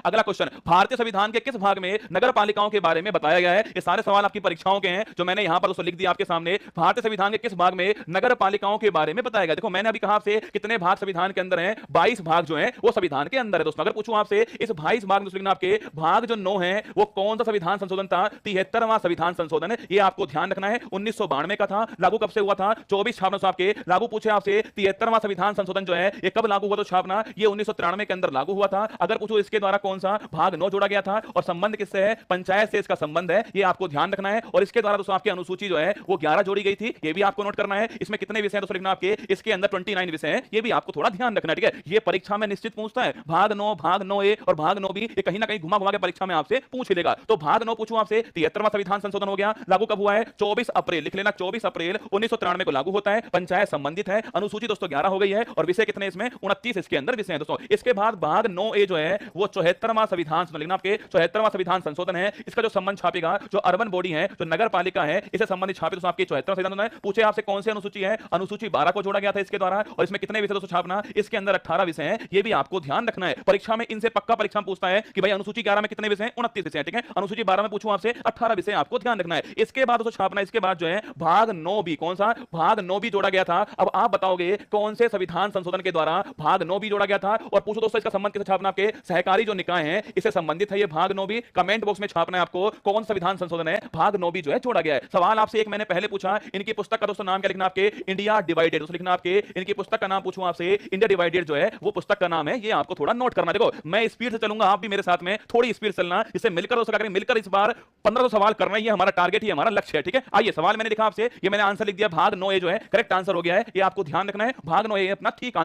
अगला क्वेश्चन, भारतीय संविधान के किस भाग में नगर पालिकाओं के बारे में बताया गया है? ये सारे सवाल आपकी परीक्षाओं के हैं जो मैंने यहां पर दोस्तों लिख दिया आपके सामने। भारतीय संविधान के किस भाग में नगर पालिकाओं के बारे में बताया गया? देखो मैंने अभी कहा आपसे कितने भाग संविधान के अंदर हैं, 22 भाग जो हैं वो संविधान के अंदर है दोस्तों। अगर पूछूं आपसे इस 22 भाग में लिखना आपके भाग जो 9 है वो कौन सा संविधान संशोधन था? 73वां संविधान संशोधन है, ये आपको ध्यान रखना है। 1992 का था, लागू कब से हुआ था? 24 छापना आपके लागू पूछे आपसे 73वां संविधान संशोधन जो है ये कब लागू हुआ? तो छापना ये 1993 के अंदर लागू हुआ था। अगर पूछो इसके द्वारा कौन सा भाग 9 जोड़ा गया था और संबंध किससे है? पंचायत से इसका संबंध है, ये आपको ध्यान रखना है। और इसके द्वारा दोस्तों आपकी अनुसूची जो है वो 11 जोड़ी गई थी, ये भी आपको नोट करना है। इसमें कितने विषय हैं दोस्तों लिखना आपके, इसके अंदर 29 विषय हैं, ये भी आपको थोड़ा ध्यान रखना है, ठीक है। ये परीक्षा में निश्चित पूछता है, भाग 9, भाग 9A और भाग 9B ये कहीं ना कहीं घुमा घुमा के परीक्षा में आपसे पूछ ही लेगा। तो भाग 9 पूछूं आपसे 73वां संविधान संशोधन हो गया, लागू कब हुआ है? 24 अप्रैल, लिख लेना 24 अप्रैल 1993 को लागू होता है। पंचायत संबंधित है, अनुसूची दोस्तों 11 हो गई है और विषय कितने इसमें? 29 इसके अंदर विषय हैं दोस्तों। इसके बाद भाग 9A जो है वो 74वां संविधान लिखना आपके 74वां संविधान संशोधन है। इसका जो संबंध छापेगा, जो अर्बन बॉडी है, जो नगर पालिका है, इसे संबंधित छापे दोस्तों आपके 74वां संविधान है। पूछे आपसे कौन सी अनुसूची है? अनुसूची 12 को जोड़ा गया था इसके द्वारा और इसमें कितने विषय दोस्तों छापना? इसके अंदर 18 विषय हैं, ये भी आपको ध्यान रखना है। परीक्षा में इनसे पक्का परीक्षा में पूछता है कि भाई अनुसूची 11 में कितने विषय हैं? 29 विषय हैं, ठीक है। अनुसूची 12 में पूछूं आपसे 18 विषय आपको ध्यान रखना है। इसके बाद दोस्तों छापना, इसके बाद जो है भाग 9B, कौन सा भाग 9B जोड़ा गया था? अब आप बताओगे कौन से संविधान संशोधन के द्वारा भाग 9B जोड़ा गया था? और पूछो दोस्तों इसका संबंध किससे छापना? आपके सहकारी जो निकाय हैं इससे संबंधित है ये भाग 9B। कमेंट बॉक्स में छापना है आपको कौन संविधान संशोधन है भाग 9B जो है जोड़ा गया है। सवाल आपसे एक मैंने पहले पूछा, इनकी पुस्तक का दोस्तों नाम क्या लिखना आपके? इंडिया डिवाइडेड दोस्तों लिखना आपके। इनकी पुस्तक का नाम पूछूं आपसे, इंडिया डिवाइडेड जो है वो पुस्तक का नाम है, ये आपको थोड़ा नोट करना। देखो मैं स्पीड से चलूंगा, आप भी मेरे साथ में थोड़ी स्पीड चलना, इससे मिलकर दोस्तों करेंगे, मिलकर इस बार 1500 सवाल करना ही हमारा टारगेट ही हमारा लक्ष्य है, ठीक है। आइए सवाल मैंने लिखा आपसे, ये मैंने आंसर लिख दिया, भाग 9A जो है करेक्ट आंसर हो गया है, ये आपको ध्यान रखना है। भाग 9A अपना ठीक